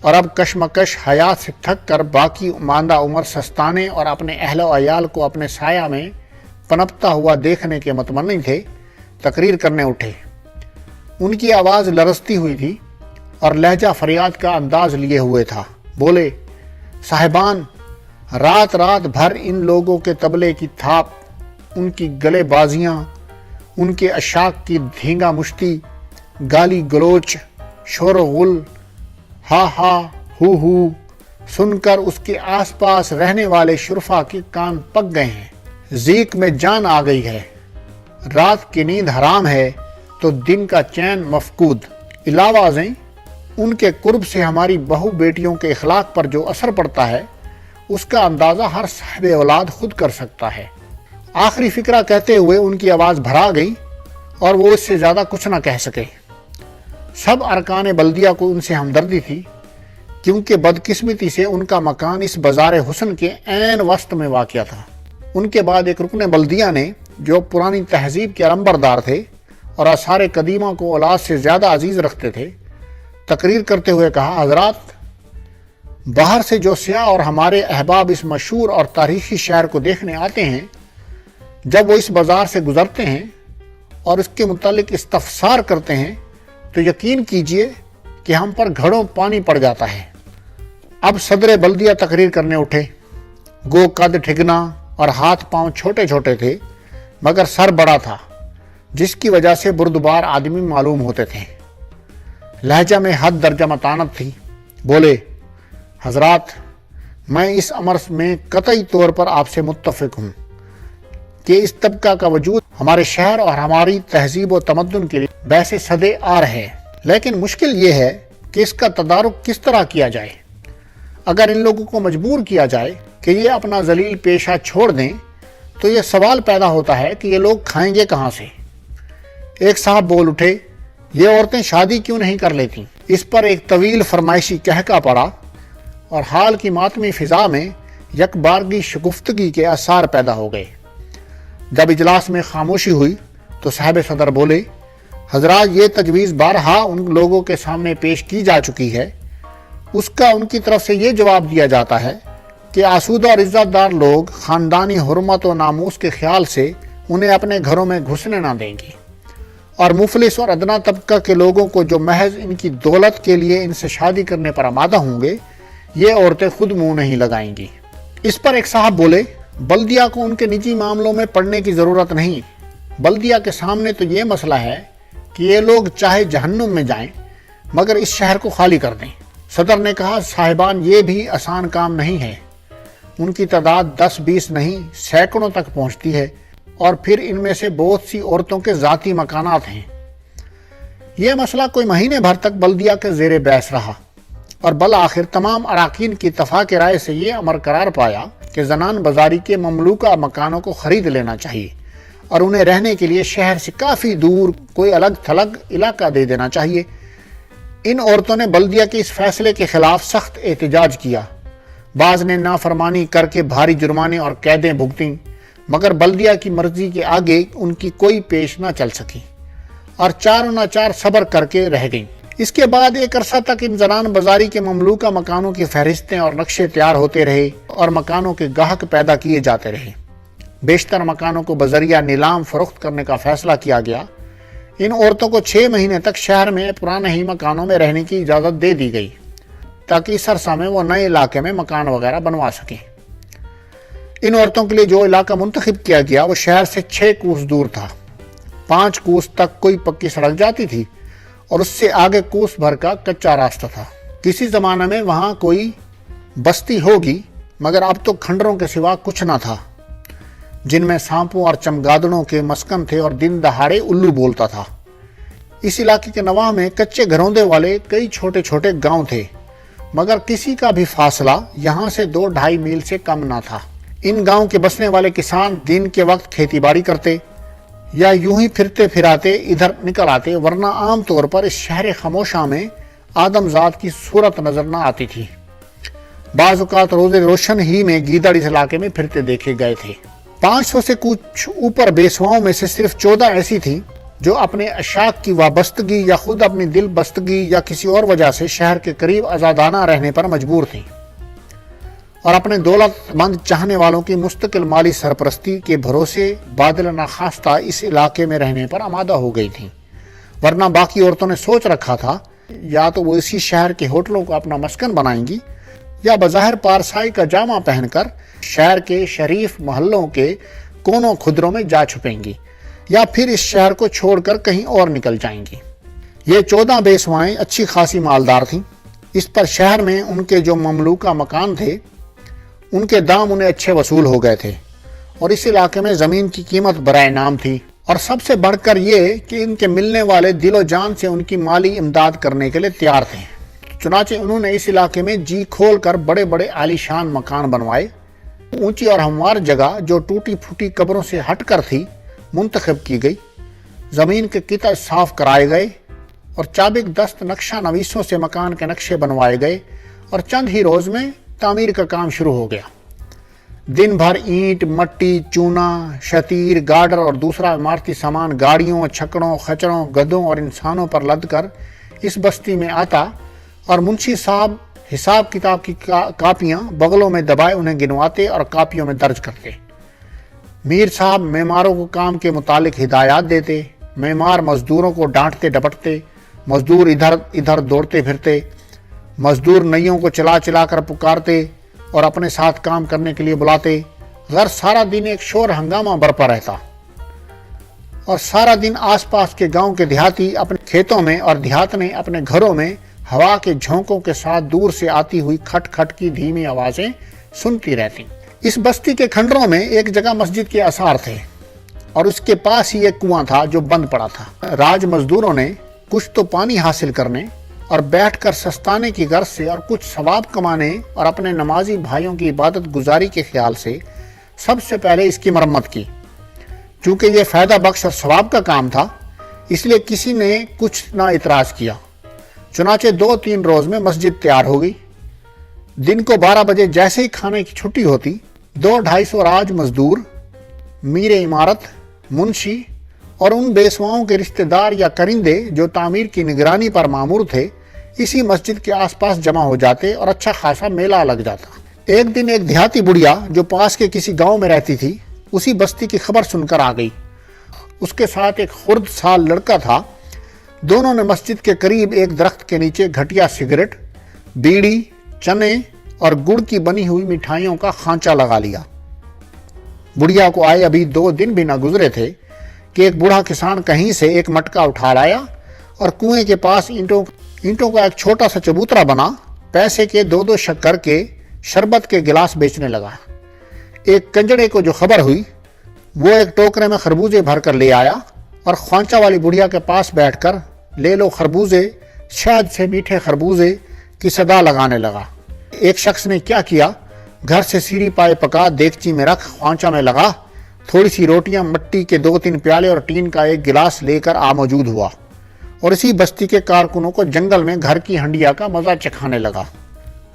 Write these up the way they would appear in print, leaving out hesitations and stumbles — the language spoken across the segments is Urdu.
اور اب کشمکش حیات سے تھک کر باقی ماندہ عمر سستانے اور اپنے اہل و عیال کو اپنے سایہ میں پنپتا ہوا دیکھنے کے متمنی تھے، تقریر کرنے اٹھے۔ ان کی آواز لرزتی ہوئی تھی اور لہجہ فریاد کا انداز لیے ہوئے تھا۔ بولے، صاحبان، رات رات بھر ان لوگوں کے طبلے کی تھاپ، ان کی گلے بازیاں، ان کے اشاک کی دھینگا مشتی، گالی گلوچ، شور و غل، ہا ہا ہو سن کر اس کے آس پاس رہنے والے شرفا کے کان پک گئے ہیں۔ ذیق میں جان آ گئی ہے۔ رات کی نیند حرام ہے تو دن کا چین مفقود۔ علاوہ ازیں ان کے قرب سے ہماری بہو بیٹیوں کے اخلاق پر جو اثر پڑتا ہے اس کا اندازہ ہر صاحب اولاد خود کر سکتا ہے۔ آخری فقرہ کہتے ہوئے ان کی آواز بھرا گئی اور وہ اس سے زیادہ کچھ نہ کہہ سکے۔ سب ارکان بلدیہ کو ان سے ہمدردی تھی، کیونکہ بدقسمتی سے ان کا مکان اس بازار حسن کے عین وسط میں واقع تھا۔ ان کے بعد ایک رکن بلدیہ نے، جو پرانی تہذیب کے علمبردار تھے اور آثار قدیمہ کو اولاد سے زیادہ عزیز رکھتے تھے، تقریر کرتے ہوئے کہا، حضرات، باہر سے جو سیاح اور ہمارے احباب اس مشہور اور تاریخی شہر کو دیکھنے آتے ہیں، جب وہ اس بازار سے گزرتے ہیں اور اس کے متعلق استفسار کرتے ہیں تو یقین کیجئے کہ ہم پر گھڑوں پانی پڑ جاتا ہے۔ اب صدر بلدیہ تقریر کرنے اٹھے۔ گو قد ٹھگنا اور ہاتھ پاؤں چھوٹے چھوٹے تھے، مگر سر بڑا تھا، جس کی وجہ سے بردبار آدمی معلوم ہوتے تھے۔ لہجہ میں حد درجہ متانت تھی۔ بولے، حضرات، میں اس امر میں قطعی طور پر آپ سے متفق ہوں کہ اس طبقہ کا وجود ہمارے شہر اور ہماری تہذیب و تمدن کے لیے بیسے صدے آر ہے، لیکن مشکل یہ ہے کہ اس کا تدارک کس طرح کیا جائے۔ اگر ان لوگوں کو مجبور کیا جائے کہ یہ اپنا ذلیل پیشہ چھوڑ دیں تو یہ سوال پیدا ہوتا ہے کہ یہ لوگ کھائیں گے کہاں سے۔ ایک صاحب بول اٹھے، یہ عورتیں شادی کیوں نہیں کر لیتی؟ اس پر ایک طویل فرمائشی کہکا پڑا اور حال کی ماتمی فضا میں یک بارگی شگفتگی کے آثار پیدا ہو گئے۔ جب اجلاس میں خاموشی ہوئی تو صاحب صدر بولے، حضرات، یہ تجویز بارہا ان لوگوں کے سامنے پیش کی جا چکی ہے۔ اس کا ان کی طرف سے یہ جواب دیا جاتا ہے کہ آسودہ اور عزت دار لوگ خاندانی حرمت و ناموس کے خیال سے انہیں اپنے گھروں میں گھسنے نہ دیں گی، اور مفلس اور ادنا طبقہ کے لوگوں کو جو محض ان کی دولت کے لیے ان سے شادی کرنے پر آمادہ ہوں گے، یہ عورتیں خود منہ نہیں لگائیں گی۔ اس پر ایک صاحب بولے، بلدیہ کو ان کے نجی معاملوں میں پڑنے کی ضرورت نہیں۔ بلدیہ کے سامنے تو یہ مسئلہ ہے کہ یہ لوگ چاہے جہنم میں جائیں مگر اس شہر کو خالی کر دیں۔ صدر نے کہا، صاحبان، یہ بھی آسان کام نہیں ہے۔ ان کی تعداد 10-20 نہیں، سینکڑوں تک پہنچتی ہے، اور پھر ان میں سے بہت سی عورتوں کے ذاتی مکانات ہیں۔ یہ مسئلہ کوئی مہینے بھر تک بلدیہ کے زیر بحث رہا اور بالآخر تمام اراکین کی اتفاق رائے سے یہ امر قرار پایا کہ زنان بازاری کے مملوکہ مکانوں کو خرید لینا چاہیے اور انہیں رہنے کے لیے شہر سے کافی دور کوئی الگ تھلگ علاقہ دے دینا چاہیے۔ ان عورتوں نے بلدیہ کے اس فیصلے کے خلاف سخت احتجاج کیا۔ بعض نے نافرمانی کر کے بھاری جرمانے اور قیدیں بھگتیں، مگر بلدیہ کی مرضی کے آگے ان کی کوئی پیش نہ چل سکی اور چاروں نہ چار صبر کر کے رہ گئیں۔ اس کے بعد ایک عرصہ تک ان زنان بازاری کے مملوکہ مکانوں کی فہرستیں اور نقشے تیار ہوتے رہے اور مکانوں کے گاہک پیدا کیے جاتے رہے۔ بیشتر مکانوں کو بذریعہ نیلام فروخت کرنے کا فیصلہ کیا گیا۔ ان عورتوں کو 6 مہینے تک شہر میں پرانے ہی مکانوں میں رہنے کی اجازت دے دی گئی تاکہ اس عرصہ میں وہ نئے علاقے میں مکان وغیرہ بنوا سکیں۔ ان عورتوں کے لیے جو علاقہ منتخب کیا گیا وہ شہر سے 6 کوس دور تھا۔ 5 کوس تک کوئی پکی سڑک جاتی تھی اور اس سے آگے کوس بھر کا کچا راستہ تھا۔ کسی زمانے میں وہاں کوئی بستی ہوگی، مگر اب تو کھنڈروں کے سوا کچھ نہ تھا، جن میں سانپوں اور چمگادڑوں کے مسکن تھے اور دن دہاڑے الو بولتا تھا۔ اس علاقے کے نواح میں کچے گھروندے والے کئی چھوٹے چھوٹے گاؤں تھے، مگر کسی کا بھی فاصلہ یہاں سے 2-2.5 میل سے کم نہ تھا۔ ان گاؤں کے بسنے والے کسان دن کے وقت کھیتی باڑی کرتے یا یوں ہی پھرتے پھراتے ادھر نکل آتے، ورنہ عام طور پر اس شہر خاموشاں میں آدم ذات کی صورت نظر نہ آتی تھی۔ بعض اوقات روز روشن ہی میں گیدڑ اس علاقے میں پھرتے دیکھے گئے تھے۔ 500 سے کچھ اوپر بیسواؤں میں سے صرف 14 ایسی تھیں جو اپنے اشاک کی وابستگی یا خود اپنی دل بستگی یا کسی اور وجہ سے شہر کے قریب آزادانہ رہنے پر مجبور تھیں اور اپنے دولت مند چاہنے والوں کی مستقل مالی سرپرستی کے بھروسے بادل ناخواستہ اس علاقے میں رہنے پر آمادہ ہو گئی تھیں، ورنہ باقی عورتوں نے سوچ رکھا تھا یا تو وہ اسی شہر کے ہوٹلوں کو اپنا مسکن بنائیں گی یا بظاہر پارسائی کا جامہ پہن کر شہر کے شریف محلوں کے کونوں خدروں میں جا چھپیں گی یا پھر اس شہر کو چھوڑ کر کہیں اور نکل جائیں گی۔ یہ 14 بیسوائیں اچھی خاصی مالدار تھیں۔ اس پر شہر میں ان کے جو مملوکہ مکان تھے ان کے دام انہیں اچھے وصول ہو گئے تھے اور اس علاقے میں زمین کی قیمت برائے نام تھی، اور سب سے بڑھ کر یہ کہ ان کے ملنے والے دل و جان سے ان کی مالی امداد کرنے کے لیے تیار تھے۔ چنانچہ انہوں نے اس علاقے میں جی کھول کر بڑے بڑے عالی شان مکان بنوائے۔ اونچی اور ہموار جگہ جو ٹوٹی پھوٹی قبروں سے ہٹ کر تھی منتخب کی گئی، زمین کے قطع صاف کرائے گئے اور چابک دست نقشہ نویسوں سے مکان کے نقشے بنوائے گئے، اور چند ہی روز میں تعمیر کا کام شروع ہو گیا۔ دن بھر اینٹ، مٹی، چونا، شتیر، گارڈر اور دوسرا عمارتی سامان گاڑیوں، چھکڑوں، خچروں، گدھوں اور انسانوں پر لد کر اس بستی میں آتا اور منشی صاحب حساب کتاب کی کاپیاں بغلوں میں دبائے انہیں گنواتے اور کاپیوں میں درج کرتے۔ میر صاحب معماروں کو کام کے متعلق ہدایات دیتے، معمار مزدوروں کو ڈانٹتے ڈپٹتے، مزدور ادھر ادھر دوڑتے پھرتے، مزدور نئیوں کو چلا چلا کر پکارتے اور اپنے ساتھ کام کرنے کے لیے بلاتے۔ غرض سارا دن ایک شور ہنگامہ برپا رہتا اور سارا دن آس پاس کے گاؤں کے دیہاتی اپنے کھیتوں میں اور دیہاتنے اپنے گھروں میں ہوا کے جھونکوں کے ساتھ دور سے آتی ہوئی کھٹ کھٹ کی دھیمی آوازیں سنتی رہتی۔ اس بستی کے کھنڈروں میں ایک جگہ مسجد کے آثار تھے اور اس کے پاس ہی ایک کنواں تھا جو بند پڑا تھا۔ راج مزدوروں نے کچھ تو پانی حاصل کرنے اور بیٹھ کر سستانے کی غرض سے اور کچھ ثواب کمانے اور اپنے نمازی بھائیوں کی عبادت گزاری کے خیال سے سب سے پہلے اس کی مرمت کی۔ چونکہ یہ فائدہ بخش اور ثواب کا کام تھا اس لیے کسی نے کچھ نہ اعتراض کیا۔ چنانچہ 2-3 روز میں مسجد تیار ہو گئی۔ دن کو 12 بجے جیسے ہی کھانے کی چھٹی ہوتی 200-250 راج مزدور، میر عمارت، منشی اور ان بیسواؤں کے رشتہ دار یا کرندے جو تعمیر کی نگرانی پر مامور تھے اسی مسجد کے آس پاس جمع ہو جاتے اور اچھا خاصا میلہ لگ جاتا۔ ایک دن ایک دیہاتی بڑھیا جو پاس کے کسی گاؤں میں رہتی تھی اسی بستی کی خبر سن کر آ گئی۔ اس کے ساتھ ایک خرد سال لڑکا تھا۔ دونوں نے مسجد کے قریب ایک درخت کے نیچے گھٹیا سگریٹ، بیڑی، چنے اور گڑ کی بنی ہوئی مٹھائیوں کا خانچہ لگا لیا۔ بڑھیا کو آئے ابھی 2 دن بھی نہ گزرے تھے کہ ایک بوڑھا کسان کہیں سے ایک مٹکا اٹھا لایا اور کنویں کے پاس اینٹوں کا ایک چھوٹا سا چبوترا بنا پیسے کے 2 شکر کے شربت کے گلاس بیچنے لگا۔ ایک کنجڑے کو جو خبر ہوئی وہ ایک ٹوکرے میں خربوزے بھر کر لے آیا اور خوانچہ والی بڑھیا کے پاس بیٹھ کر لے لو خربوزے، شہد سے میٹھے خربوزے کی صدا لگانے لگا۔ ایک شخص نے کیا کیا، گھر سے سیڑھی پائے پکا دیگچی میں رکھ خوانچہ میں لگا، تھوڑی سی روٹیاں، مٹی کے 2-3 پیالے اور ٹین کا ایک گلاس لے کر موجود ہوا اور اسی بستی کے کارکنوں کو جنگل میں گھر کی ہنڈیا کا مزہ چکھانے لگا۔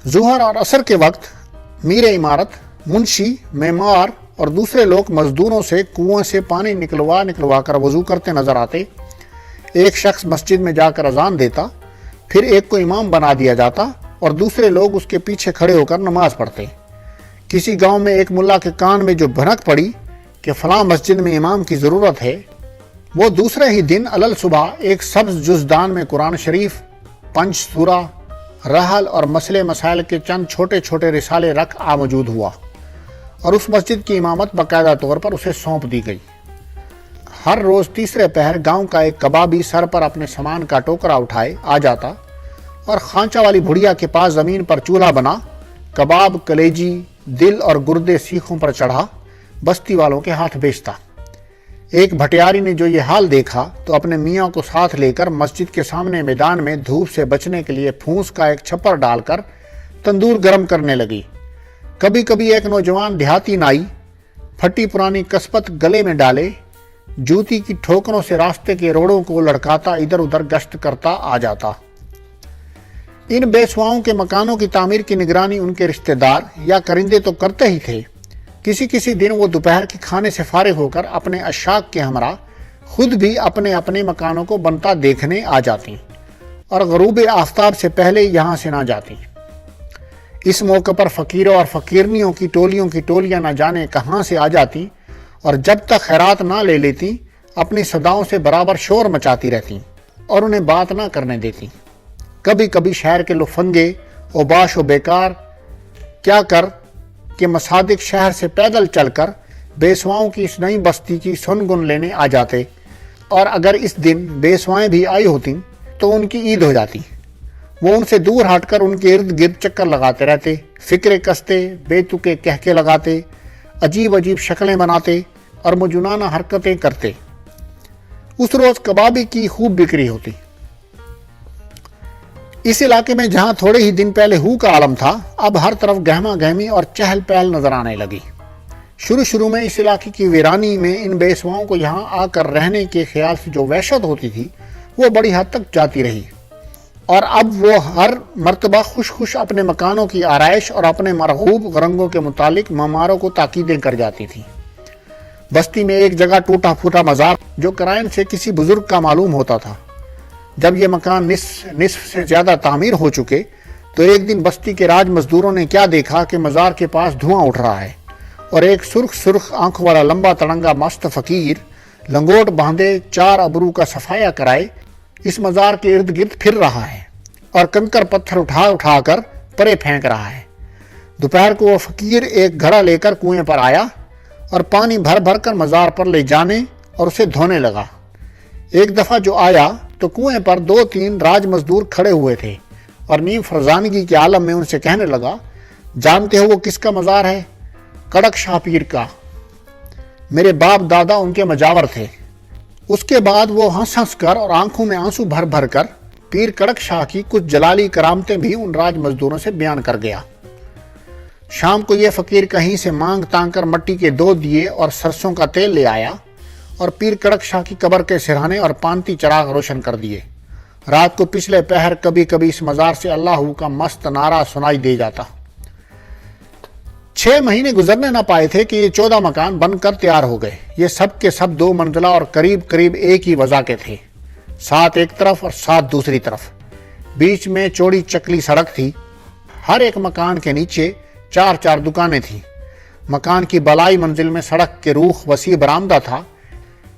ظہر اور عصر کے وقت میر عمارت، منشی، معمار اور دوسرے لوگ مزدوروں سے کنویں سے پانی نکلوا کر وضو کرتے نظر آتے۔ ایک شخص مسجد میں جا کر اذان دیتا، پھر ایک کو امام بنا دیا جاتا اور دوسرے لوگ اس کے پیچھے کھڑے ہو کر نماز پڑھتے۔ کسی گاؤں میں ایک ملا کے کان میں جو بھنک پڑی کہ فلاں مسجد میں امام کی ضرورت ہے، وہ دوسرے ہی دن علل صبح ایک سبز جزدان میں قرآن شریف، پنج سورہ، رحل اور مسئلے مسائل کے چند چھوٹے چھوٹے رسالے رکھ موجود ہوا اور اس مسجد کی امامت باقاعدہ طور پر اسے سونپ دی گئی۔ ہر روز تیسرے پہر گاؤں کا ایک کبابی سر پر اپنے سامان کا ٹوکرا اٹھائے آ جاتا اور خانچہ والی بڑھیا کے پاس زمین پر چولہا بنا کباب، کلیجی، دل اور گردے سیخوں پر چڑھا بستی والوں کے ہاتھ بیچتا۔ ایک بھٹیاری نے جو یہ حال دیکھا تو اپنے میاں کو ساتھ لے کر مسجد کے سامنے میدان میں دھوپ سے بچنے کے لیے پھونس کا ایک چھپر ڈال کر تندور گرم کرنے لگی۔ کبھی کبھی ایک نوجوان دیہاتی نائی پھٹی پرانی کسبت گلے میں ڈالے جوتی کی ٹھوکروں سے راستے کے روڑوں کو لڑکاتا ادھر ادھر گشت کرتا آ جاتا۔ ان بیسواؤں کے مکانوں کی تعمیر کی نگرانی ان کے رشتہ دار یا کرندے تو کرتے ہی تھے۔ کسی دن وہ دوپہر کے کھانے سے فارغ ہو کر اپنے اشاک کے ہمراہ خود بھی اپنے اپنے مکانوں کو بنتا دیکھنے آ جاتی اور غروب آفتاب سے پہلے یہاں سے نہ جاتی۔ اس موقع پر فقیروں اور فقیرنیوں کی ٹولیاں نہ جانے کہاں سے آ جاتی اور جب تک خیرات نہ لے لیتی اپنی صداؤں سے برابر شور مچاتی رہتی اور انہیں بات نہ کرنے دیتی۔ کبھی کبھی شہر کے لفنگے اوباش و بیکار کیا کر کہ مصادق شہر سے پیدل چل کر بیسواؤں کی اس نئی بستی کی سن گن لینے آ جاتے، اور اگر اس دن بیسوائیں بھی آئی ہوتی تو ان کی عید ہو جاتی۔ وہ ان سے دور ہٹ کر ان کے ارد گرد چکر لگاتے رہتے، فکرے کستے، بے تکے کہکے لگاتے، عجیب عجیب شکلیں بناتے اور مجنونہ حرکتیں کرتے۔ اس روز کبابی کی خوب بکری ہوتی۔ اس علاقے میں جہاں تھوڑے ہی دن پہلے ہو کا عالم تھا، اب ہر طرف گہما گہمی اور چہل پہل نظر آنے لگی۔ شروع میں اس علاقے کی ویرانی میں ان بیسواؤں کو یہاں آ کر رہنے کے خیال سے جو وحشت ہوتی تھی وہ بڑی حد تک جاتی رہی، اور اب وہ ہر مرتبہ خوش اپنے مکانوں کی آرائش اور اپنے مرغوب رنگوں کے متعلق معماروں کو تاکیدیں کر جاتی تھی۔ بستی میں ایک جگہ ٹوٹا پھوٹا مزار جو کرائن سے کسی بزرگ کا معلوم ہوتا تھا۔ جب یہ مکان نصف سے زیادہ تعمیر ہو چکے تو ایک دن بستی کے راج مزدوروں نے کیا دیکھا کہ مزار کے پاس دھواں اٹھ رہا ہے اور ایک سرخ آنکھوں والا لمبا تڑنگا مست فقیر لنگوٹ باندھے 4 ابرو کا صفایا کرائے اس مزار کے ارد گرد پھر رہا ہے اور کنکر پتھر اٹھا کر پرے پھینک رہا ہے۔ دوپہر کو وہ فقیر ایک گھڑا لے کر کنویں پر آیا اور پانی بھر کر مزار پر لے جانے اور اسے دھونے لگا۔ ایک دفعہ جو آیا تو کنویں پر 2-3 راج مزدور کھڑے ہوئے تھے اور نیم فرزانگی کے عالم میں ان سے کہنے لگا، جانتے ہو وہ کس کا مزار ہے؟ کڑک شاہ پیر کا۔ میرے باپ دادا ان کے مجاور تھے۔ اس کے بعد وہ ہنس کر اور آنکھوں میں آنسو بھر کر پیر کڑک شاہ کی کچھ جلالی کرامتیں بھی ان راج مزدوروں سے بیان کر گیا۔ شام کو یہ فقیر کہیں سے مانگ تانگ کر مٹی کے 2 دیے اور سرسوں کا تیل لے آیا اور پیر کڑک شاہ کی قبر کے سرہانے اور پانتی چراغ روشن کر دیے۔ رات کو پچھلے پہر کبھی کبھی اس مزار سے اللہ کا مست نعرہ سنائی دے جاتا۔ 6 مہینے گزرنے نہ پائے تھے کہ یہ 14 مکان بن کر تیار ہو گئے۔ یہ سب کے سب 2 منزلہ اور قریب ایک ہی وضع کے تھے، 7 ایک طرف اور 7 دوسری طرف۔ بیچ میں چوڑی چکلی سڑک تھی۔ ہر ایک مکان کے نیچے 4 دکانیں تھیں۔ مکان کی بالائی منزل میں سڑک کے روخ وسیع برآمدہ تھا۔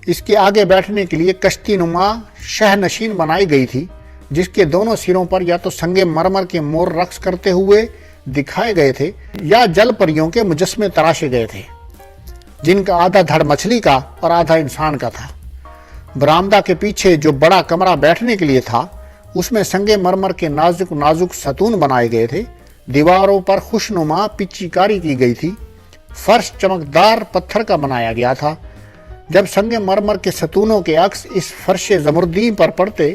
اس کے آگے بیٹھنے کے لیے کشتی نما شہ نشین بنائی گئی تھی، جس کے دونوں سروں پر یا تو سنگ مرمر کے مور رقص کرتے ہوئے دکھائے گئے تھے یا جل پریوں کے مجسمے تراشے گئے تھے، جن کا آدھا دھڑ مچھلی کا اور آدھا انسان کا تھا۔ برآمدہ کے پیچھے جو بڑا کمرہ بیٹھنے کے لیے تھا، اس میں سنگ مرمر کے نازک ستون بنائے گئے تھے۔ دیواروں پر خوشنما پچی کاری کی گئی تھی۔ فرش چمکدار پتھر کا بنایا گیا تھا۔ جب سنگ مرمر کے ستونوں کے عکس اس فرش زمردی پر پڑتے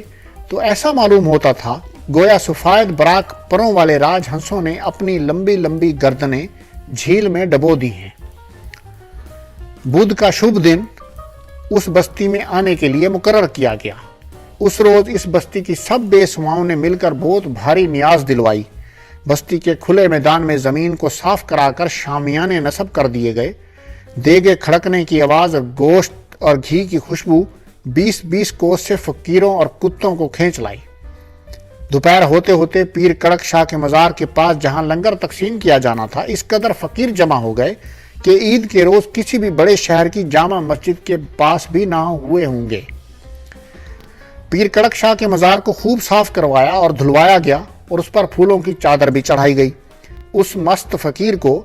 تو ایسا معلوم ہوتا تھا گویا سفید براق پروں والے راج ہنسوں نے اپنی لمبی گردنیں جھیل میں ڈبو دی ہیں۔ بدھ کا شبھ دن اس بستی میں آنے کے لیے مقرر کیا گیا۔ اس روز اس بستی کی سب بیسواؤں نے مل کر بہت بھاری نیاز دلوائی۔ بستی کے کھلے میدان میں زمین کو صاف کرا کر شامیانے نصب کر دیے گئے۔ دیگے کھڑکنے کی آواز اور گوشت اور گھی کی خوشبو 20 کوس سے فقیروں اور کتوں کو کھینچ لائی۔ دوپہر ہوتے پیر کڑک شاہ کے مزار کے پاس جہاں لنگر تقسیم کیا جانا تھا، اس قدر فقیر جمع ہو گئے کہ عید کے روز کسی بھی بڑے شہر کی جامع مسجد کے پاس بھی نہ ہوئے ہوں گے۔ پیر کڑک شاہ کے مزار کو خوب صاف کروایا اور دھلوایا گیا اور اس پر پھولوں کی چادر بھی چڑھائی گئی۔ اس مست فقیر کو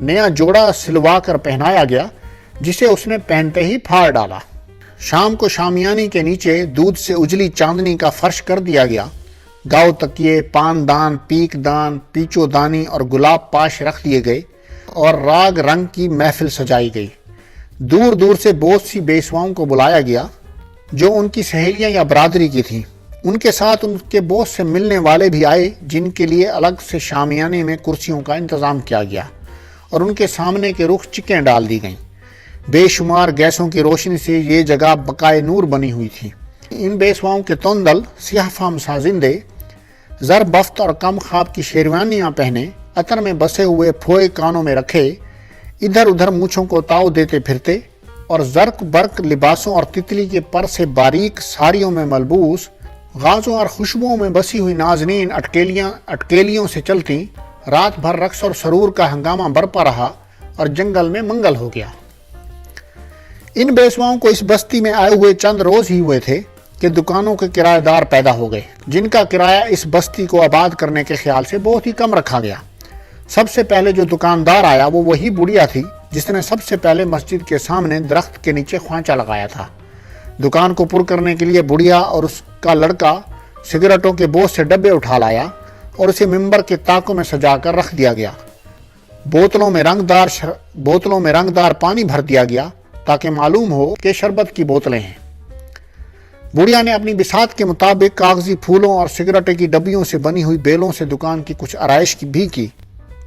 نیا جوڑا سلوا کر پہنایا گیا، جسے اس نے پہنتے ہی پھاڑ ڈالا۔ شام کو شامیانی کے نیچے دودھ سے اجلی چاندنی کا فرش کر دیا گیا۔ گاؤ تکیے، پان دان، پیک دان، پیچو دانی اور گلاب پاش رکھ دیے گئے اور راگ رنگ کی محفل سجائی گئی۔ دور دور سے بہت سی بیسواؤں کو بلایا گیا جو ان کی سہیلیاں یا برادری کی تھیں۔ ان کے ساتھ ان کے بہت سے ملنے والے بھی آئے، جن کے لیے الگ سے شامیانے میں کرسیوں کا انتظام کیا گیا اور ان کے سامنے کے رخ چکیں ڈال دی گئیں۔ بے شمار گیسوں کی روشنی سے یہ جگہ بقائے نور بنی ہوئی تھی۔ ان بیسواؤں کے توندل سیاہ فام سازندے زر بفت اور کم خواب کی شیروانیاں پہنے، عطر میں بسے ہوئے پھوئے کانوں میں رکھے، ادھر ادھر مونچھوں کو تاؤ دیتے پھرتے، اور زرق برق لباسوں اور تتلی کے پر سے باریک ساڑیوں میں ملبوس، غازوں اور خوشبوؤں میں بسی ہوئی نازنین اٹکیلیوں سے چلتی، رات بھر رقص اور سرور کا ہنگامہ برپا رہا اور جنگل میں منگل ہو گیا۔ ان بیسواؤں کو اس بستی میں آئے ہوئے چند روز ہی ہوئے تھے کہ دکانوں کے کرایہ دار پیدا ہو گئے، جن کا کرایہ اس بستی کو آباد کرنے کے خیال سے بہت ہی کم رکھا گیا۔ سب سے پہلے جو دکاندار آیا وہ وہی بڑھیا تھی جس نے سب سے پہلے مسجد کے سامنے درخت کے نیچے خوانچہ لگایا تھا۔ دکان کو پر کرنے کے لیے بڑھیا اور اس کا لڑکا سگریٹوں کے بہت سے ڈبے اٹھا لایا اور اسے ممبر کے طاقوں میں سجا کر رکھ دیا گیا۔ بوتلوں میں رنگ دار پانی بھر دیا گیا تاکہ معلوم ہو کہ شربت کی بوتلیں ہیں۔ بڑھیا نے اپنی بساط کے مطابق کاغذی پھولوں اور سگریٹ کی ڈبیوں سے بنی ہوئی بیلوں سے دکان کی کچھ آرائش بھی کی۔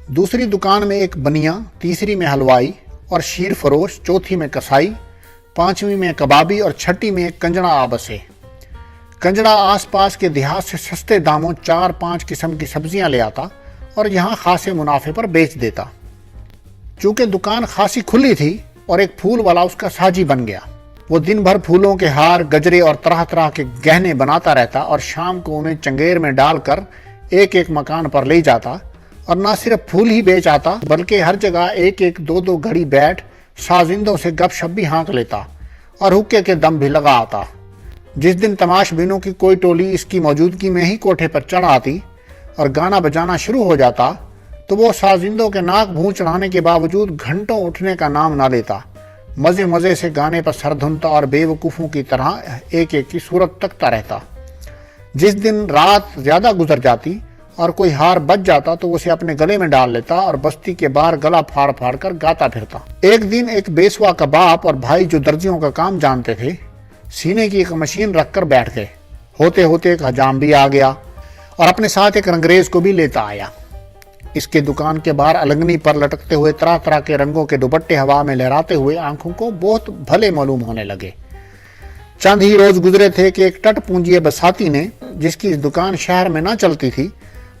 دوسری دکان میں ایک بنیا، تیسری میں حلوائی اور شیر فروش، چوتھی میں کسائی، پانچویں میں کبابی اور چھٹی میں ایک کنجڑا آ بسے۔ کنجڑا آس پاس کے دیہات سے سستے داموں 4-5 قسم کی سبزیاں لے آتا اور یہاں خاصے منافع پر بیچ دیتا۔ چونکہ دکان خاصی کھلی تھی اور ایک پھول والا اس کا ساجی بن گیا، وہ دن بھر پھولوں کے ہار، گجرے اور طرح طرح کے گہنے بناتا رہتا اور شام کو انہیں چنگیر میں ڈال کر ایک ایک مکان پر لے جاتا، اور نہ صرف پھول ہی بیچ آتا بلکہ ہر جگہ ایک ایک 2-2 گھڑی بیٹھ سازندوں سے گپ شپ بھی ہانک لیتا اور حقے کے دم بھی لگا آتا۔ جس دن تماش بینوں کی کوئی ٹولی اس کی موجودگی میں ہی کوٹھے پر چڑھ آتی اور گانا بجانا شروع ہو جاتا تو وہ سازندوں کے ناک بھون چڑھانے کے باوجود گھنٹوں اٹھنے کا نام نہ لیتا، مزے سے گانے پر سر دھنتا اور بے وقوفوں کی طرح ایک ایک کی صورت تکتا رہتا۔ جس دن رات زیادہ گزر جاتی اور کوئی ہار بچ جاتا تو اسے اپنے گلے میں ڈال لیتا اور بستی کے باہر گلا پھاڑ پھاڑ کر گاتا پھرتا۔ ایک دن ایک بیسوا کا باپ اور بھائی جو درزیوں کا کام جانتے تھے، سینے کی ایک مشین رکھ کر بیٹھ گئے۔ ہوتے ہوتے ایک حجام بھی آ گیا اور اپنے ساتھ ایک رنگریز کو بھی لیتا آیا۔ اس کے دکان کے باہر النگنی پر لٹکتے ہوئے طرح طرح کے رنگوں کے دوپٹے ہوا میں لہراتے ہوئے آنکھوں کو بہت بھلے معلوم ہونے لگے۔ چند ہی روز گزرے تھے کہ ایک ٹٹ پونجی بساتی نے، جس کی دکان شہر میں نہ چلتی تھی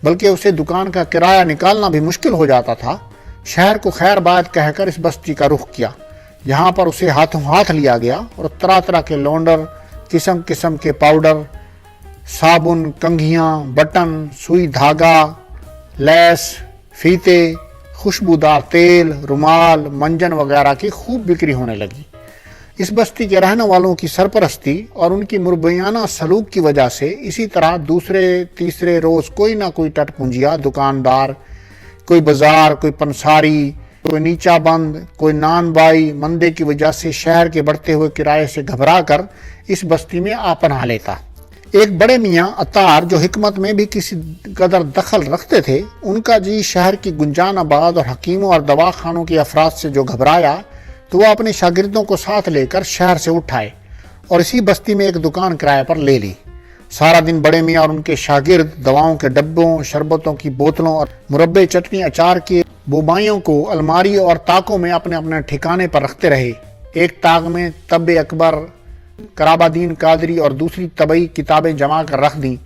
بلکہ اسے دکان کا کرایہ نکالنا بھی مشکل ہو جاتا تھا، شہر کو خیر بات کہہ کر اس بستی کا رخ کیا۔ یہاں پر اسے ہاتھوں ہاتھ لیا گیا اور طرح طرح کے لونڈر، قسم قسم کے پاؤڈر، صابن، کنگھیاں، بٹن، سوئی دھاگا، لیس، فیتے، خوشبودار تیل، رومال، منجن وغیرہ کی خوب بکری ہونے لگی۔ اس بستی کے رہنے والوں کی سرپرستی اور ان کی مربیانہ سلوک کی وجہ سے اسی طرح دوسرے تیسرے روز کوئی نہ کوئی ٹٹ پونجیا دکاندار، کوئی بازار، کوئی پنساری، کوئی نیچا بند، کوئی نان بائی مندے کی وجہ سے شہر کے بڑھتے ہوئے کرائے سے گھبرا کر اس بستی میں آ پناہ لیتا۔ ایک بڑے میاں عطار جو حکمت میں بھی کسی قدر دخل رکھتے تھے، ان کا جی شہر کی گنجان آباد اور حکیموں اور دواخانوں کے افراد سے جو گھبرایا تو وہ اپنے شاگردوں کو ساتھ لے کر شہر سے اٹھائے اور اسی بستی میں ایک دکان کرائے پر لے لی۔ سارا دن بڑے میاں اور ان کے شاگرد دواؤں کے ڈبوں، شربتوں کی بوتلوں اور مربے، چٹنی، اچار کی بوبائیوں کو الماری اور طاقوں میں اپنے اپنے ٹھکانے پر رکھتے رہے۔ ایک طاق میں طب اکبر، کرابادین قادری اور دوسری طبعی کتابیں جمع کر رکھ دیں۔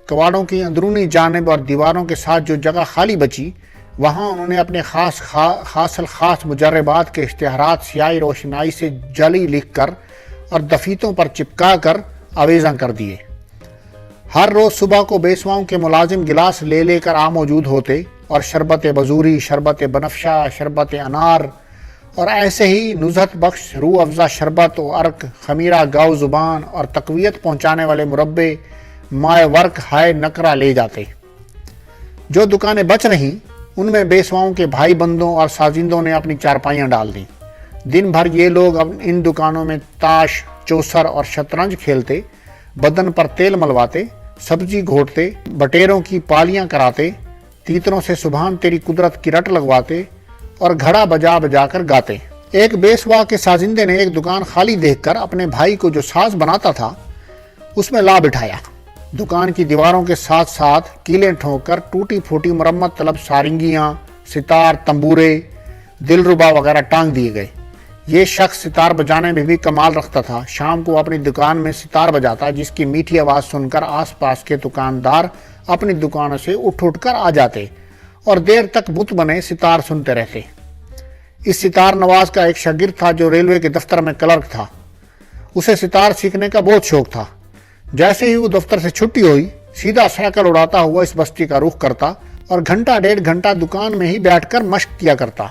کواڑوں کی اندرونی جانب اور دیواروں کے ساتھ جو جگہ خالی بچی، وہاں انہوں نے اپنے خاص مجربات کے اشتہارات سیاہی روشنائی سے جلی لکھ کر اور دفیتوں پر چپکا کر آویزاں کر دیے۔ ہر روز صبح کو بیسواؤں کے ملازم گلاس لے کر آ موجود ہوتے اور شربت بزوری، شربت بنفشہ، شربت انار اور ایسے ہی نزہت بخش روح افزا شربت و عرق، خمیرہ گاؤ زبان اور تقویت پہنچانے والے مربے مائے ورق ہائے نکرہ لے جاتے۔ جو دکانیں بچ رہیں ان میں بیسواؤں کے بھائی بندوں اور سازندوں نے اپنی چارپائیاں ڈال دیں۔ دن بھر یہ لوگ ان دکانوں میں تاش، چوسر اور شطرنج کھیلتے، بدن پر تیل ملواتے، سبزی گھوٹتے، بٹیروں کی پالیاں کراتے، تیتروں سے سبحان تیری قدرت کی رٹ لگواتے اور گھڑا بجا کر گاتے۔ ایک بیسوا کے سازندے نے ایک دکان خالی دیکھ کر اپنے بھائی کو جو ساز بناتا تھا اس میں لا بٹھایا۔ دکان کی دیواروں کے ساتھ ساتھ کیلیں ٹھونک کر ٹوٹی پھوٹی مرمت طلب سارنگیاں، ستار، تمبورے، دلربا وغیرہ ٹانگ دیے گئے۔ یہ شخص ستار بجانے میں بھی کمال رکھتا تھا۔ شام کو اپنی دکان میں ستار بجاتا، جس کی میٹھی آواز سن کر آس پاس کے دکاندار اپنی دکانوں سے اٹھ کر آ جاتے اور دیر تک بت بنے ستار سنتے رہتے۔ اس ستار نواز کا ایک شاگرد تھا جو ریلوے کے دفتر میں کلرک تھا۔ اسے ستار سیکھنے کا بہت شوق تھا۔ جیسے ہی وہ دفتر سے چھٹی ہوئی سیدھا سائیکل اڑاتا ہوا اس بستی کا رخ کرتا اور گھنٹہ ڈیڑھ گھنٹہ دکان میں ہی بیٹھ کر مشق کیا کرتا۔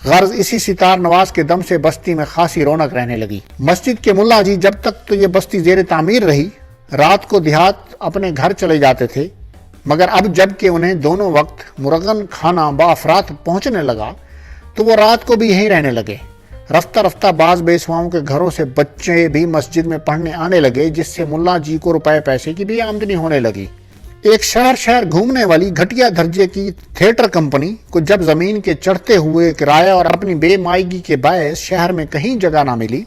غرض اسی ستار نواز کے دم سے بستی میں خاصی رونق رہنے لگی۔ مسجد کے ملا جی جب تک تو یہ بستی زیر تعمیر رہی رات کو دیہات اپنے گھر چلے جاتے تھے، مگر اب جب کہ انہیں دونوں وقت مرغن کھانا بافرات پہنچنے لگا تو وہ رات کو بھی یہیں رہنے لگے۔ رفتہ رفتہ بعض بیسواؤں کے گھروں سے بچے بھی مسجد میں پڑھنے آنے لگے، جس سے ملا جی کو روپے پیسے کی بھی آمدنی ہونے لگی۔ ایک شہر گھومنے والی گھٹیا درجے کی تھیٹر کمپنی کو جب زمین کے چڑھتے ہوئے کرایہ اور اپنی بے مائگی کے باعث شہر میں کہیں جگہ نہ ملی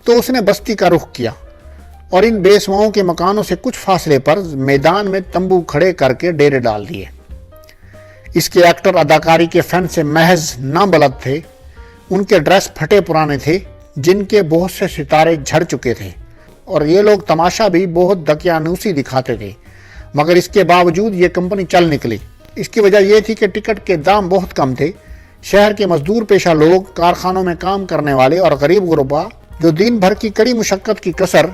تو اس نے بستی کا رخ کیا اور ان بیسواؤں کے مکانوں سے کچھ فاصلے پر میدان میں تمبو کھڑے کر کے ڈیرے ڈال دیے۔ اس کے ایکٹر اداکاری کے فن سے محض نابلد تھے، ان کے ڈریس پھٹے پرانے تھے جن کے بہت سے ستارے جھڑ چکے تھے، اور یہ لوگ تماشا بھی بہت دقیانوسی دکھاتے تھے، مگر اس کے باوجود یہ کمپنی چل نکلی۔ اس کی وجہ یہ تھی کہ ٹکٹ کے دام بہت کم تھے۔ شہر کے مزدور پیشہ لوگ، کارخانوں میں کام کرنے والے اور غریب غربا جو دن بھر کی کڑی مشقت کی کسر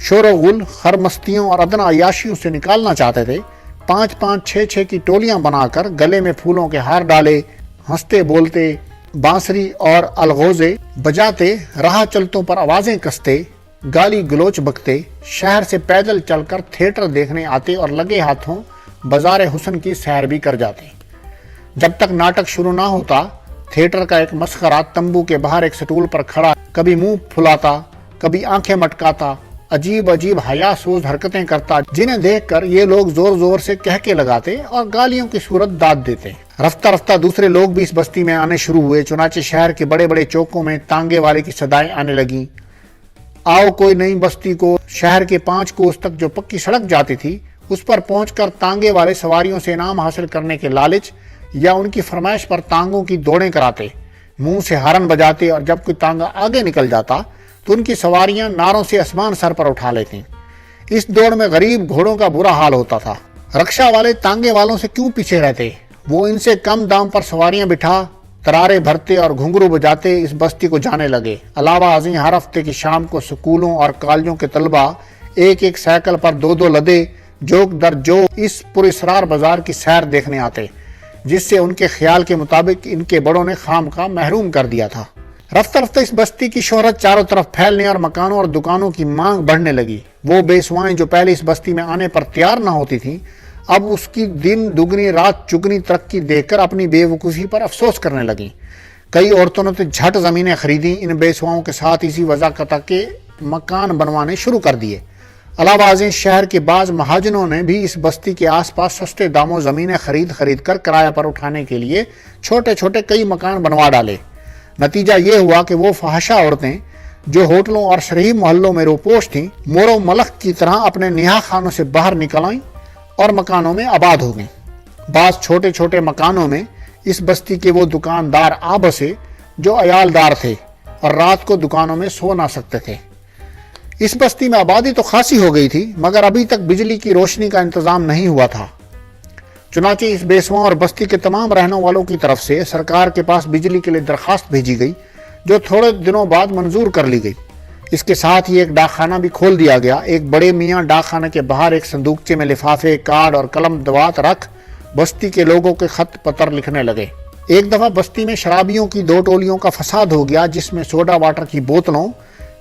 شور و غل، خرمستیوں اور ادنا عیاشیوں سے نکالنا چاہتے تھے، 5-5 6-6 کی ٹولیاں بنا کر گلے میں پھولوں کے ہار ڈالے، ہنستے بولتے، بانسری اور الغوزے بجاتے، راہ چلتوں پر آوازیں کستے، گالی گلوچ بکتے، شہر سے پیدل چل کر تھیٹر دیکھنے آتے اور لگے ہاتھوں بازار حسن کی سیر بھی کر جاتے۔ جب تک ناٹک شروع نہ ہوتا تھیٹر کا ایک مسخرہ تمبو کے باہر ایک سٹول پر کھڑا کبھی منہ پھلاتا، کبھی آنکھیں مٹکاتا، عجیب حیا سوز حرکتیں کرتا، جنہیں دیکھ کر یہ لوگ زور زور سے کہکے لگاتے اور گالیوں کی صورت داد دیتے۔ رفتہ رفتہ دوسرے لوگ بھی اس بستی میں آنے شروع ہوئے، چنانچہ شہر کے بڑے بڑے چوکوں میں تانگے والے کی صدائیں آنے لگیں۔ آؤ کوئی نئی بستی کو شہر کے 5 کوس تک جو پکی سڑک جاتی تھی اس پر پہنچ کر تانگے والے سواریوں سے انعام حاصل کرنے کے لالچ یا ان کی فرمائش پر تانگوں کی دوڑیں کراتے، منہ سے ہارن بجاتے، اور جب کوئی تانگا آگے نکل جاتا تو ان کی سواریاں ناروں سے آسمان سر پر اٹھا لیتی۔ اس دوڑ میں غریب گھوڑوں کا برا حال ہوتا تھا۔ رکشا والے تانگے والوں سے کیوں پیچھے رہتے؟ وہ ان سے کم دام پر سواریاں بٹھا ترارے بھرتے اور گھنگرو بجاتے اس بستی کو جانے لگے۔ علاوہ ازیں ہر ہفتے کی شام کو سکولوں اور کالجوں کے طلبہ ایک سائیکل پر 2 لدے جوک در جو اس پراسرار بازار کی سیر دیکھنے آتے، جس سے ان کے خیال کے مطابق ان کے بڑوں نے خام کا محروم کر دیا تھا۔ رفتہ رفتہ اس بستی کی شہرت چاروں طرف پھیلنے اور مکانوں اور دکانوں کی مانگ بڑھنے لگی۔ وہ بیسوائیں جو پہلے اس بستی میں آنے پر تیار نہ ہوتی تھیں، اب اس کی دن دگنی رات چگنی ترقی دیکھ کر اپنی بے وقوفی پر افسوس کرنے لگیں۔ کئی عورتوں نے جھٹ زمینیں خریدیں، ان بیسواؤں کے ساتھ اسی وضاقتہ کے مکان بنوانے شروع کر دیے۔ علاوہ ازیں شہر کے بعض مہاجنوں نے بھی اس بستی کے آس پاس سستے داموں زمینیں خرید کر کرایہ پر اٹھانے کے لیے چھوٹے چھوٹے کئی مکان بنوا ڈالے۔ نتیجہ یہ ہوا کہ وہ فحاشا عورتیں جو ہوٹلوں اور شرعی محلوں میں روپوش تھیں، مور و ملخ کی طرح اپنے نہا خانوں سے باہر نکل آئیں اور مکانوں میں آباد ہو گئیں۔ بعض چھوٹے چھوٹے مکانوں میں اس بستی کے وہ دکاندار آ بسے جو عیالدار تھے اور رات کو دکانوں میں سو نہ سکتے تھے۔ اس بستی میں آبادی تو خاصی ہو گئی تھی، مگر ابھی تک بجلی کی روشنی کا انتظام نہیں ہوا تھا۔ چنانچہ اس بیسواں اور بستی کے تمام رہنے والوں کی طرف سے سرکار کے پاس بجلی کے لیے درخواست بھیجی گئی، جو تھوڑے دنوں بعد منظور کر لی گئی۔ اس کے ساتھ ہی ایک ڈاک خانہ بھی کھول دیا گیا۔ ایک بڑے میاں ڈاک خانے کے باہر ایک صندوقچے میں لفافے، کارڈ اور قلم دوات رکھ بستی کے لوگوں کے خط پتر لکھنے لگے۔ ایک دفعہ بستی میں شرابیوں کی 2 ٹولیوں کا فساد ہو گیا، جس میں سوڈا واٹر کی بوتلوں،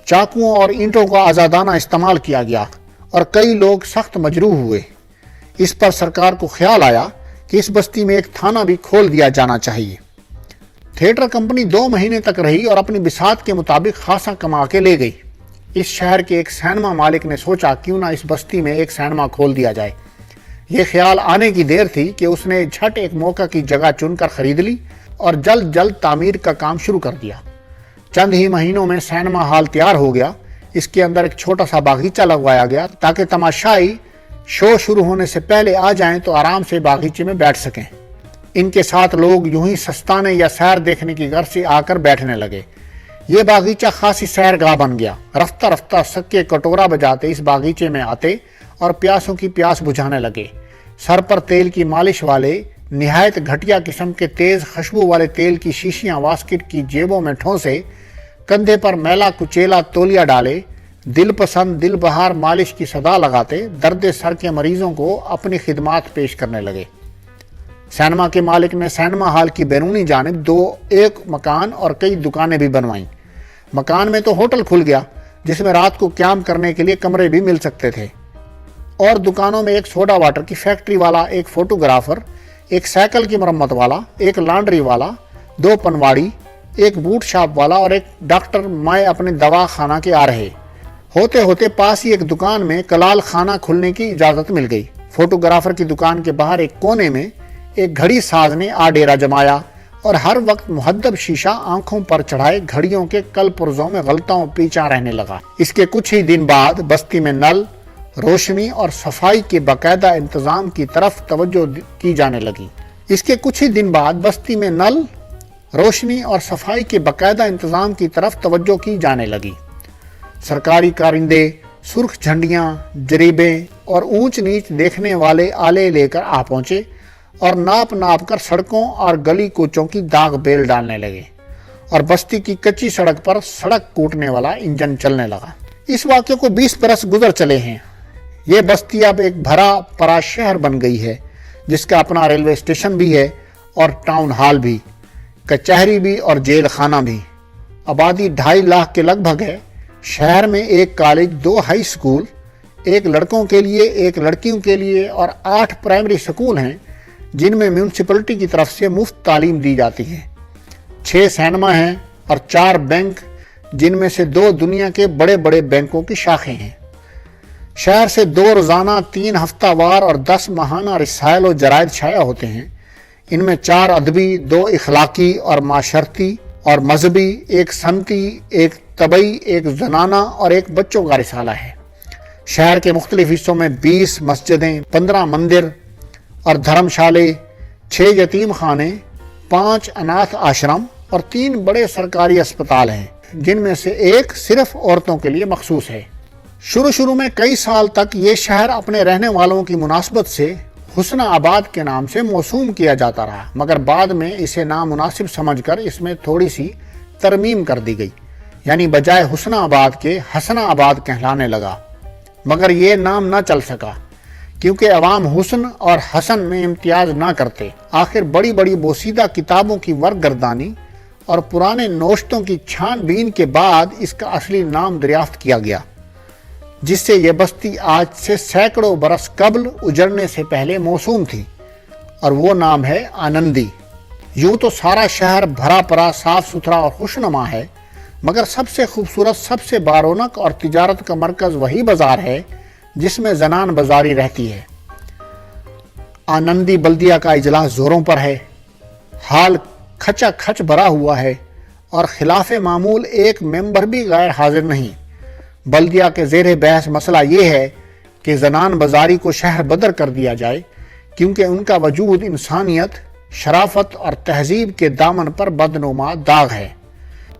چاقوؤں اور اینٹوں کا آزادانہ استعمال کیا گیا اور کئی لوگ سخت مجروح ہوئے۔ اس پر سرکار کو خیال آیا کہ اس بستی میں ایک تھانہ بھی کھول دیا جانا چاہیے۔ تھیٹر کمپنی 2 مہینے تک رہی اور اپنی بساط کے مطابق خاصا کما کے لے گئی۔ اس شہر کے ایک سینما مالک نے سوچا کیوں نہ اس بستی میں ایک سینما کھول دیا جائے۔ یہ خیال آنے کی دیر تھی کہ اس نے جھٹ ایک موقع کی جگہ چن کر خرید لی اور جلد تعمیر کا کام شروع کر دیا۔ چند ہی مہینوں میں سینما ہال تیار ہو گیا۔ اس کے اندر ایک چھوٹا سا باغیچہ لگوایا گیا تاکہ تماشائی شو شروع ہونے سے پہلے آ جائیں تو آرام سے باغیچے میں بیٹھ سکیں۔ ان کے ساتھ لوگ یوں ہی سستانے یا سیر دیکھنے کی غرض سے آ کر بیٹھنے لگے۔ یہ باغیچہ خاصی سیر گاہ بن گیا۔ رفتہ رفتہ سکے کٹورا بجاتے اس باغیچے میں آتے اور پیاسوں کی پیاس بجھانے لگے۔ سر پر تیل کی مالش والے نہایت گھٹیا قسم کے تیز خوشبو والے تیل کی شیشیاں واسکٹ کی جیبوں میں ٹھونسے، کندھے پر میلا کچیلا تولیہ ڈالے، دل پسند دل بہار مالش کی صدا لگاتے درد سر کے مریضوں کو اپنی خدمات پیش کرنے لگے۔ سینما کے مالک نے سینما ہال کی بیرونی جانب ایک مکان اور کئی دکانیں بھی بنوائیں۔ مکان میں تو ہوٹل کھل گیا جس میں رات کو قیام کرنے کے لیے کمرے بھی مل سکتے تھے، اور دکانوں میں ایک سوڈا واٹر کی فیکٹری والا، ایک فوٹوگرافر، ایک سائیکل کی مرمت والا، ایک لانڈری والا، 2 پنواڑی، ایک بوٹ شاپ والا اور ایک ڈاکٹر مائع اپنے دوا خانہ کے آ رہے۔ ہوتے ہوتے پاس ہی ایک دکان میں کلال خانہ کھلنے کی اجازت مل گئی۔ فوٹوگرافر کی دکان کے باہر ایک کونے میں ایک گھڑی ساز نے ڈیرا جمایا اور ہر وقت مہذب شیشہ آنکھوں پر چڑھائے گھڑیوں کے کل پرزوں میں غلطوں پیچا رہنے لگا۔ اس کے کچھ ہی دن بعد بستی میں نل، روشنی اور صفائی کے باقاعدہ انتظام کی طرف توجہ کی جانے لگی۔ سرکاری کارندے سرخ جھنڈیاں، جریبیں اور اونچ نیچ دیکھنے والے آلے لے کر پہنچے اور ناپ کر سڑکوں اور گلی کوچوں کی داغ بیل ڈالنے لگے، اور بستی کی کچی سڑک پر سڑک کوٹنے والا انجن چلنے لگا۔ اس واقعے کو 20 برس گزر چلے ہیں۔ یہ بستی اب ایک بھرا پڑا شہر بن گئی ہے، جس کا اپنا ریلوے اسٹیشن بھی ہے اور ٹاؤن ہال بھی، کچہری بھی اور جیل خانہ بھی۔ آبادی 2.5 لاکھ کے لگ بھگ ہے۔ شہر میں 1 کالج، 2 ہائی سکول، 1 لڑکوں کے لیے، 1 لڑکیوں کے لیے اور 8 پرائمری سکول ہیں جن میں میونسپلٹی کی طرف سے مفت تعلیم دی جاتی ہے۔ 6 سینما ہیں اور 4 بینک، جن میں سے 2 دنیا کے بڑے بڑے بینکوں کی شاخیں ہیں۔ شہر سے 2 روزانہ، 3 ہفتہ وار اور 10 ماہانہ رسائل و جرائد شائع ہوتے ہیں۔ ان میں 4 ادبی، 2 اخلاقی اور معاشرتی اور مذہبی، 1 صنعتی، 1 طبعی، 1 زنانہ اور 1 بچوں کا رسالہ ہے۔ شہر کے مختلف حصوں میں 20 مسجدیں، 15 مندر اور دھرم شالے، 6 یتیم خانے، 5 اناتھ آشرم اور 3 بڑے سرکاری اسپتال ہیں، جن میں سے 1 صرف عورتوں کے لیے مخصوص ہے۔ شروع میں کئی سال تک یہ شہر اپنے رہنے والوں کی مناسبت سے حسن آباد کے نام سے موسوم کیا جاتا رہا، مگر بعد میں اسے نامناسب سمجھ کر اس میں تھوڑی سی ترمیم کر دی گئی، یعنی بجائے حسن آباد کے حسن آباد کہلانے لگا۔ مگر یہ نام نہ چل سکا کیونکہ عوام حسن اور حسن میں امتیاز نہ کرتے۔ آخر بڑی بڑی بوسیدہ کتابوں کی ورق گردانی اور پرانے نوشتوں کی چھان بین کے بعد اس کا اصلی نام دریافت کیا گیا، جس سے یہ بستی آج سے سینکڑوں برس قبل اجڑنے سے پہلے موسوم تھی، اور وہ نام ہے آنندی۔ یوں تو سارا شہر بھرا پڑا، صاف ستھرا اور خوشنما ہے، مگر سب سے خوبصورت، سب سے بارونق اور تجارت کا مرکز وہی بازار ہے جس میں زنان بازاری رہتی ہے۔ آنندی بلدیہ کا اجلاس زوروں پر ہے، حال کھچا کھچ بھرا ہوا ہے، اور خلاف معمول 1 ممبر بھی غیر حاضر نہیں۔ بلدیہ کے زیر بحث مسئلہ یہ ہے کہ زنان بازاری کو شہر بدر کر دیا جائے، کیونکہ ان کا وجود انسانیت، شرافت اور تہذیب کے دامن پر بدنما داغ ہے۔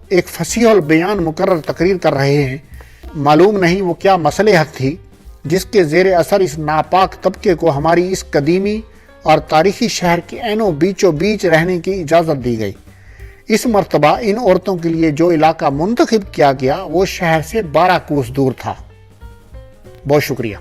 ایک فصیح البیان مقرر تقریر کر رہے ہیں، معلوم نہیں وہ کیا مصلحت تھی جس کے زیر اثر اس ناپاک طبقے کو ہماری اس قدیمی اور تاریخی شہر کے اینو بیچو بیچ رہنے کی اجازت دی گئی۔ اس مرتبہ ان عورتوں کے لیے جو علاقہ منتخب کیا گیا وہ شہر سے 12 کوس دور تھا۔ بہت شکریہ۔